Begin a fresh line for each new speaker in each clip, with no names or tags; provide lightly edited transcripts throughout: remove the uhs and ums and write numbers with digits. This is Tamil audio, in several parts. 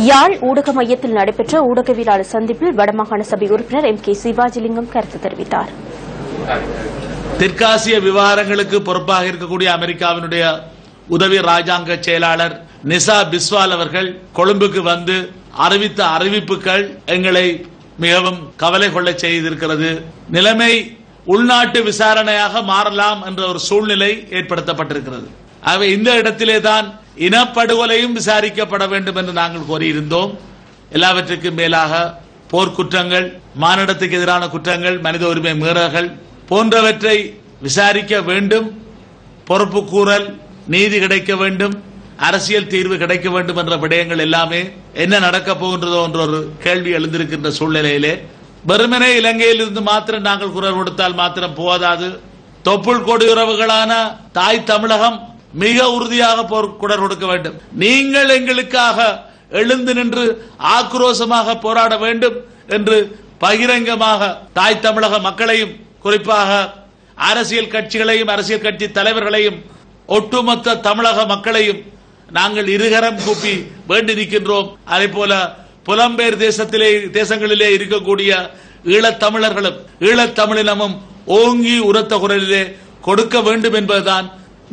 யாழ் ஊடக மையத்தில் நடைபெற்ற ஊடகவியலாளர் சந்திப்பில் வடமாகாண சபை உறுப்பினர் MK சிவாஜிலிங்கம் கருத்து தெரிவித்தார்.
தெற்காசிய விவகாரங்களுக்கு பொறுப்பாக இருக்கக்கூடிய அமெரிக்காவினுடைய உதவி ராஜாங்க செயலாளர் நிசா பிஸ்வால் அவர்கள் கொழும்புக்கு வந்து அறிவித்த அறிவிப்புகள் எங்களை மிகவும் கவலை கொள்ள செய்திருக்கிறது. நிலைமை உள்நாட்டு விசாரணையாக மாறலாம் என்ற ஒரு சூழ்நிலை ஏற்படுத்தப்பட்டிருக்கிறது. ஆகவே இந்த இடத்திலேதான் இனப்படுகொலையும் விசாரிக்கப்பட வேண்டும் என்று நாங்கள் கோரியிருந்தோம். எல்லாவற்றுக்கும் மேலாக போர்க்குற்றங்கள், மானிடத்துக்கு எதிரான குற்றங்கள், மனித உரிமை மீறல்கள் போன்றவற்றை விசாரிக்க வேண்டும். பொறுப்பு கூறல், நீதி கிடைக்க வேண்டும், அரசியல் தீர்வு கிடைக்க வேண்டும் என்ற விடயங்கள் எல்லாமே என்ன நடக்கப் போகின்றதோ என்ற ஒரு கேள்வி எழுந்திருக்கின்ற சூழ்நிலையிலே வெறுமனே இலங்கையில் இருந்து மாத்திரம் நாங்கள் குரல் கொடுத்தால் மாத்திரம் போதாது. தொப்புள் கொடி உறவுகளான தாய் தமிழகம் மிக உறுதியாக குரல் கொடுக்க வேண்டும். நீங்கள் எங்களுக்காக எழுந்து நின்று ஆக்ரோஷமாக போராட வேண்டும் என்று பகிரங்கமாக தாய் தமிழக மக்களையும், குறிப்பாக அரசியல் கட்சிகளையும், அரசியல் கட்சி தலைவர்களையும், ஒட்டுமொத்த தமிழக மக்களையும் நாங்கள் இருகரம் கூப்பி வேண்டி நிற்கின்றோம். அதே போல புலம்பெயர் தேசங்களிலே இருக்கக்கூடிய ஈழத்தமிழர்களும் ஈழத்தமிழினமும் ஓங்கி உரத்த குரலிலே கொடுக்க வேண்டும் என்பதுதான்.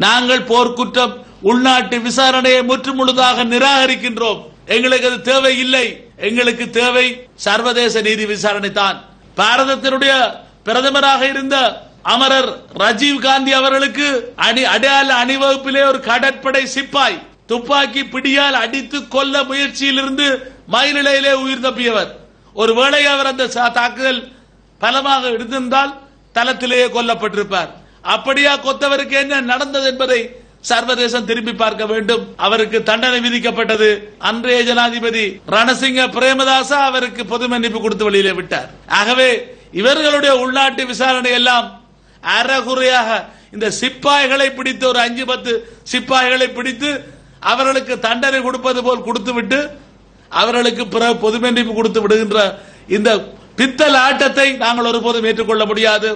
நாங்கள் போர்க்குற்றம் உள்நாட்டு விசாரணையை முற்றுமுழுதாக நிராகரிக்கின்றோம். எங்களுக்கு அது தேவை இல்லை. எங்களுக்கு தேவை சர்வதேச நீதி விசாரணை தான். பாரதத்தினுடைய பிரதமராக இருந்த அமரர் ராஜீவ் காந்தி அவர்களுக்கு அடையாள அணிவகுப்பிலே ஒரு கடற்படை சிப்பாய் துப்பாக்கி பிடியால் அடித்து கொல்ல முயற்சியிலிருந்து மயிலிழையிலே உயிர் தப்பியவர். ஒருவேளை அவர் அந்த தாக்குதல் பலமாக இருந்திருந்தால் தளத்திலேயே கொல்லப்பட்டிருப்பார். அப்படியா கொத்தவருக்கு என்ன நடந்தது என்பதை சர்வதேசம் திரும்பி பார்க்க வேண்டும். அவருக்கு தண்டனை விதிக்கப்பட்டது. அன்றைய ஜனாதிபதி ரணசிங்க பிரேமதாசா அவருக்கு பொது மன்னிப்பு கொடுத்து வெளியிலே விட்டார். ஆகவே இவர்களுடைய உள்நாட்டு விசாரணை எல்லாம் அறகுறையாக இந்த சிப்பாய்களை பிடித்து ஒரு 5-10 சிப்பாய்களை பிடித்து அவர்களுக்கு தண்டனை கொடுப்பது போல் கொடுத்துவிட்டு அவர்களுக்கு பொது மன்னிப்பு கொடுத்து விடுகின்ற இந்த பித்தல் ஆட்டத்தை நாங்கள் ஒருபோதும் ஏற்றுக்கொள்ள முடியாது.